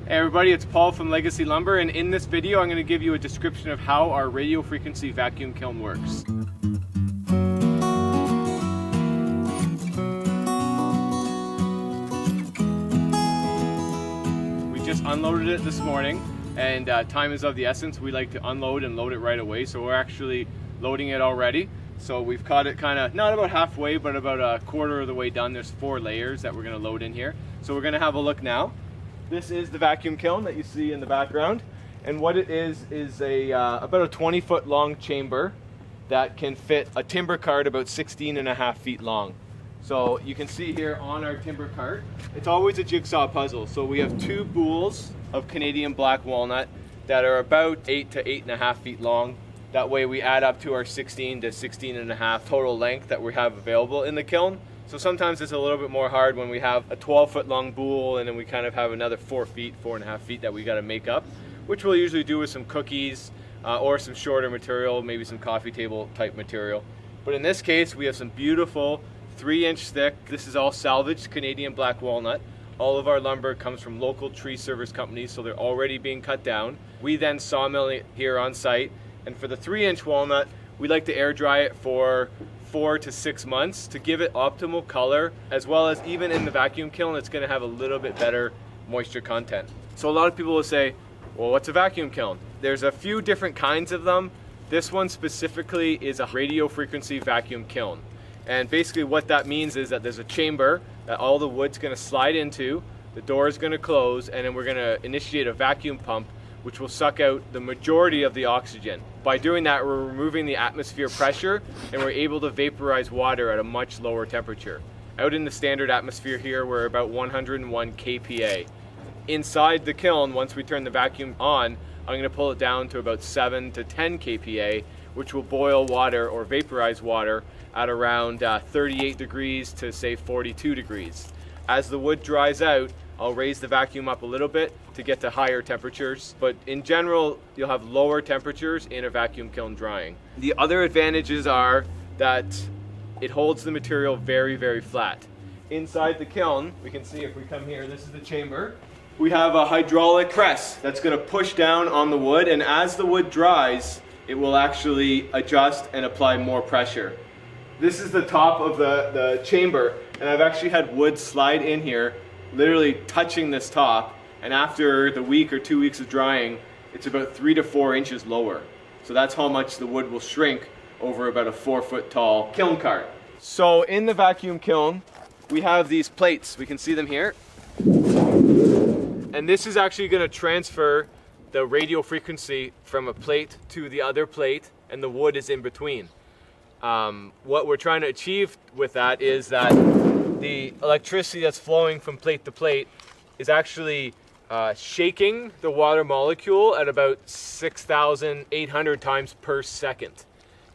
Hey everybody, it's Paul from Legacy Lumber, and in this video I'm going to give you a description of how our radio frequency vacuum kiln works. We just unloaded it this morning, and time is of the essence. We like to unload and load it right away, so we're actually loading it already. So we've caught it kind of, not about halfway, but about a quarter of the way done. There's 4 layers that we're going to load in here. So we're going to have a look now. This is the vacuum kiln that you see in the background, and what it is about a 20-foot long chamber that can fit a timber cart about 16.5 feet long. So you can see here on our timber cart, it's always a jigsaw puzzle. So we have 2 boules of Canadian black walnut that are about 8 to 8.5 feet long. That way we add up to our 16 to 16.5 total length that we have available in the kiln. So sometimes it's a little bit more hard when we have a 12-foot long boule and then we kind of have another 4.5 feet that we got to make up, which we'll usually do with some cookies or some shorter material, maybe some coffee table type material. But in this case, we have some beautiful 3-inch thick, this is all salvaged Canadian black walnut. All of our lumber comes from local tree service companies, so they're already being cut down. We then sawmill it here on site, and for the 3-inch walnut, we like to air dry it for 4 to 6 months to give it optimal color, as well as even in the vacuum kiln it's going to have a little bit better moisture content. So a lot of people will say, well, what's a vacuum kiln? There's a few different kinds of them. This one specifically is a radio frequency vacuum kiln, and basically what that means is that there's a chamber that all the wood's going to slide into, the door is going to close, and then we're going to initiate a vacuum pump which will suck out the majority of the oxygen. By doing that, we're removing the atmosphere pressure and we're able to vaporize water at a much lower temperature. Out in the standard atmosphere here, we're about 101 kPa. Inside the kiln, once we turn the vacuum on, I'm going to pull it down to about 7 to 10 kPa, which will boil water or vaporize water at around 38 degrees to say 42 degrees. As the wood dries out, I'll raise the vacuum up a little bit to get to higher temperatures, but in general, you'll have lower temperatures in a vacuum kiln drying. The other advantages are that it holds the material very, very flat. Inside the kiln, we can see if we come here, this is the chamber. We have a hydraulic press that's going to push down on the wood, and as the wood dries, it will actually adjust and apply more pressure. This is the top of the chamber, and I've actually had wood slide in here literally touching this top, and after the week or 2 weeks of drying, it's about 3 to 4 inches lower. So that's how much the wood will shrink over about a 4-foot tall kiln cart. So in the vacuum kiln, we have these plates. We can see them here. And this is actually going to transfer the radio frequency from a plate to the other plate, and the wood is in between. What we're trying to achieve with that is that the electricity that's flowing from plate to plate is actually shaking the water molecule at about 6,800 times per second.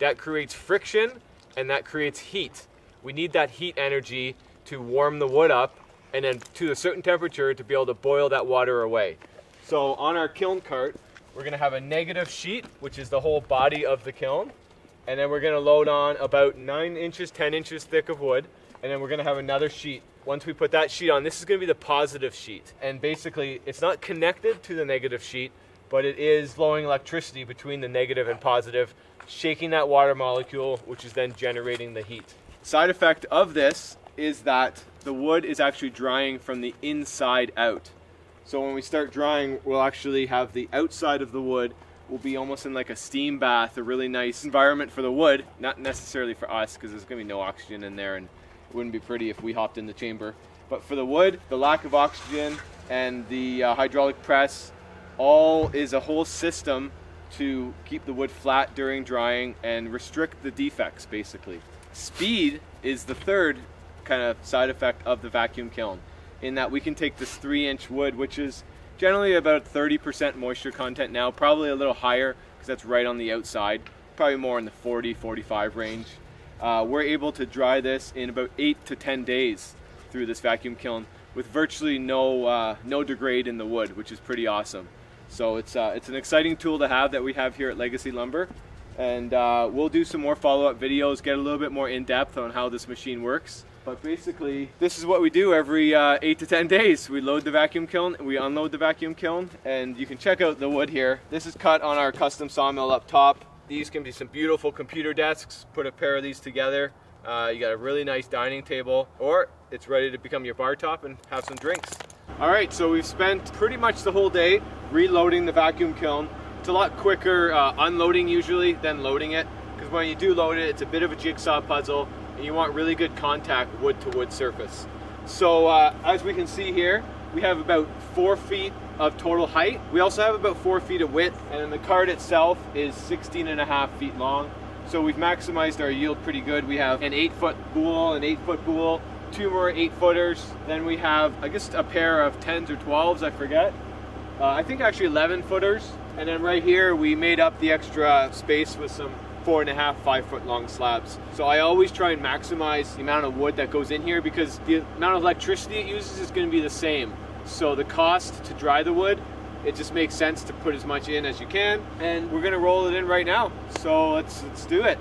That creates friction and that creates heat. We need that heat energy to warm the wood up and then to a certain temperature to be able to boil that water away. So on our kiln cart, we're going to have a negative sheet, which is the whole body of the kiln, and then we're going to load on about 9 inches, 10 inches thick of wood. And then we're going to have another sheet. Once we put that sheet on, this is going to be the positive sheet. And basically, it's not connected to the negative sheet, but it is flowing electricity between the negative and positive, shaking that water molecule, which is then generating the heat. Side effect of this is that the wood is actually drying from the inside out. So when we start drying, we'll actually have the outside of the wood will be almost in like a steam bath, a really nice environment for the wood, not necessarily for us because there's going to be no oxygen in there, and it wouldn't be pretty if we hopped in the chamber. But for the wood, the lack of oxygen and the hydraulic press, all is a whole system to keep the wood flat during drying and restrict the defects, basically. Speed is the third kind of side effect of the vacuum kiln, in that we can take this 3-inch wood, which is generally about 30% moisture content now, probably a little higher because that's right on the outside, probably more in the 40-45 range. We're able to dry this in about 8 to 10 days through this vacuum kiln with virtually no degrade in the wood, which is pretty awesome. So it's an exciting tool to have that we have here at Legacy Lumber, and we'll do some more follow-up videos, get a little bit more in-depth on how this machine works. But basically, this is what we do every 8 to 10 days. We load the vacuum kiln, and we unload the vacuum kiln, and you can check out the wood here. This is cut on our custom sawmill up top. These can be some beautiful computer desks. Put a pair of these together. You got a really nice dining table, or it's ready to become your bar top and have some drinks. All right, so we've spent pretty much the whole day reloading the vacuum kiln. It's a lot quicker unloading usually than loading it, because when you do load it, it's a bit of a jigsaw puzzle, and you want really good contact wood to wood surface. So as we can see here, we have about 4 feet of total height. We also have about 4 feet of width, and then the cart itself is 16.5 feet long. So we've maximized our yield pretty good. We have an 8-foot bowl, an 8-foot bowl, 2 more 8-footers. Then we have, I guess, a pair of 10s or 12s, I forget. I think actually 11-footers. And then right here, we made up the extra space with some 4.5, 5-foot long slabs. So I always try and maximize the amount of wood that goes in here, because the amount of electricity it uses is going to be the same. So the cost to dry the wood, it just makes sense to put as much in as you can. And we're going to roll it in right now. So let's do it.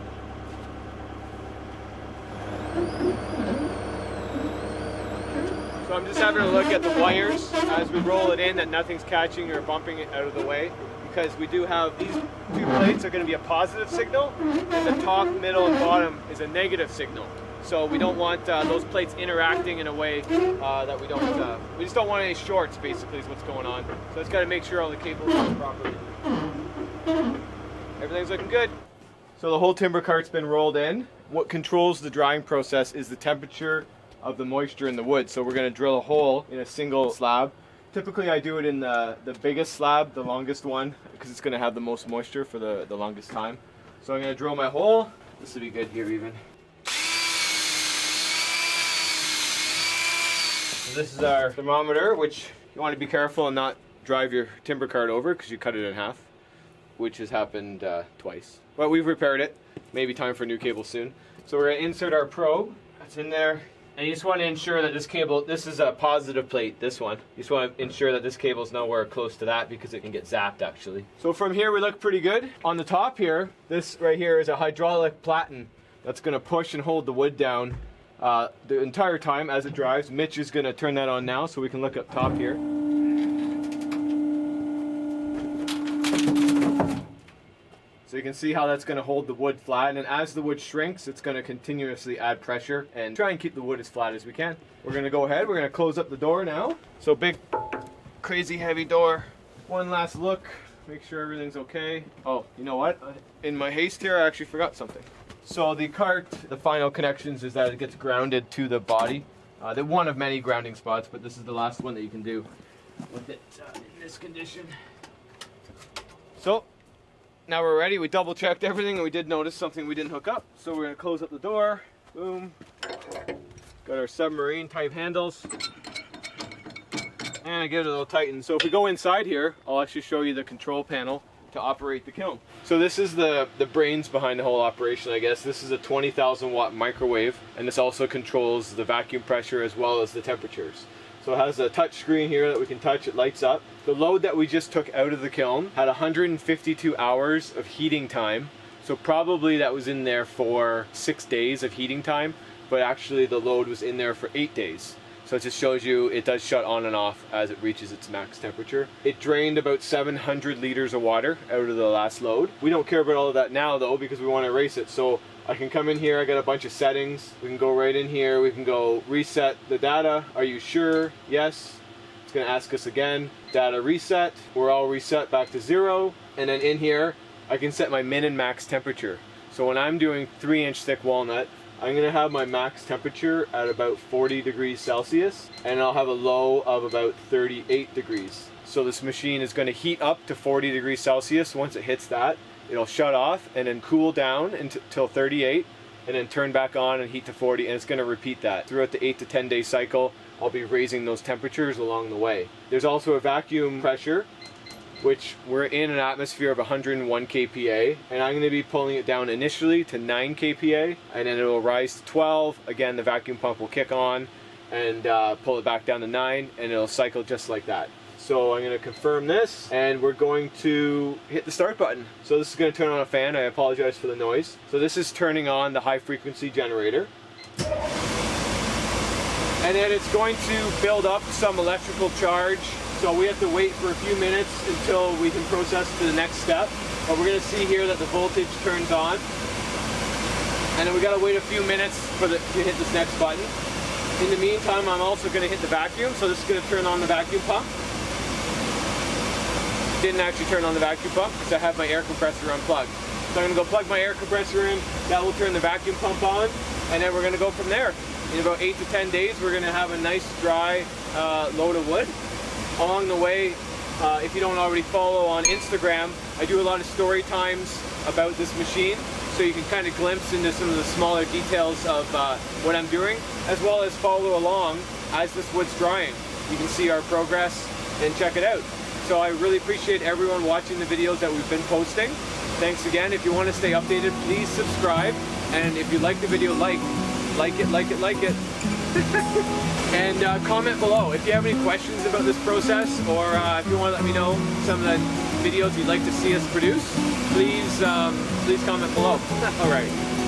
So I'm just having a look at the wires as we roll it in, that nothing's catching or bumping it out of the way, because we do have these 2 plates are going to be a positive signal, and the top, middle, and bottom is a negative signal. So we don't want those plates interacting in a way that we just don't want any shorts, basically, is what's going on. So it's got to make sure all the cables are properly. Everything's looking good. So the whole timber cart's been rolled in. What controls the drying process is the temperature of the moisture in the wood. So we're going to drill a hole in a single slab. Typically I do it in the biggest slab, the longest one, because it's going to have the most moisture for the longest time. So I'm going to drill my hole. This will be good here even. So this is our thermometer, which you want to be careful and not drive your timber cart over, because you cut it in half, which has happened twice. But we've repaired it. Maybe time for a new cable soon. So we're going to insert our probe. That's in there. And you just want to ensure that this cable, this is a positive plate, this one. You just want to ensure that this cable is nowhere close to that, because it can get zapped actually. So from here we look pretty good. On the top here, this right here is a hydraulic platen that's going to push and hold the wood down the entire time as it dries. Mitch is going to turn that on now so we can look up top here. So you can see how that's going to hold the wood flat, and as the wood shrinks, it's going to continuously add pressure and try and keep the wood as flat as we can. We're going to go ahead, we're going to close up the door now. So big, crazy heavy door. One last look, make sure everything's okay. Oh, you know what? In my haste here, I actually forgot something. So the cart, the final connections is that it gets grounded to the body. They're one of many grounding spots, but this is the last one that you can do with it in this condition. So now we're ready. We double checked everything, and we did notice something we didn't hook up. So we're going to close up the door. Boom. Got our submarine type handles. And I give it a little tighten. So if we go inside here, I'll actually show you the control panel to operate the kiln. So this is the brains behind the whole operation, I guess. This is a 20,000 watt microwave, and this also controls the vacuum pressure as well as the temperatures. So it has a touch screen here that we can touch, it lights up. The load that we just took out of the kiln had 152 hours of heating time. So probably that was in there for 6 days of heating time, but actually the load was in there for 8 days. So it just shows you it does shut on and off as it reaches its max temperature. It drained about 700 liters of water out of the last load. We don't care about all of that now though, because we want to erase it. So I can come in here, I got a bunch of settings. We can go right in here, we can go reset the data. Are you sure? Yes. It's going to ask us again. Data reset. We're all reset back to 0. And then in here, I can set my min and max temperature. So when I'm doing 3-inch thick walnut, I'm going to have my max temperature at about 40 degrees Celsius, and I'll have a low of about 38 degrees. So this machine is going to heat up to 40 degrees Celsius. Once it hits that, it'll shut off and then cool down until 38, and then turn back on and heat to 40, and it's going to repeat that. Throughout the 8 to 10 day cycle, I'll be raising those temperatures along the way. There's also a vacuum pressure, which we're in an atmosphere of 101 kPa, and I'm going to be pulling it down initially to 9 kPa, and then it will rise to 12. Again, the vacuum pump will kick on and pull it back down to 9, and it'll cycle just like that. So I'm going to confirm this, and we're going to hit the start button. So this is going to turn on a fan. I apologize for the noise. So this is turning on the high frequency generator. and then it's going to build up some electrical charge. So we have to wait for a few minutes until we can process to the next step. But we're going to see here that the voltage turns on. And then we got to wait a few minutes to hit this next button. In the meantime, I'm also going to hit the vacuum. So this is going to turn on the vacuum pump. Didn't actually turn on the vacuum pump because I have my air compressor unplugged. So I'm going to go plug my air compressor in. That will turn the vacuum pump on. And then we're going to go from there. In about 8 to 10 days, we're going to have a nice dry load of wood. Along the way, if you don't already follow on Instagram, I do a lot of story times about this machine, so you can kind of glimpse into some of the smaller details of what I'm doing, as well as follow along as this wood's drying. You can see our progress and check it out. So I really appreciate everyone watching the videos that we've been posting. Thanks again. If you want to stay updated, please subscribe, and if you like the video, like it. And comment below if you have any questions about this process, or if you want to let me know some of the videos you'd like to see us produce. Please comment below. All right.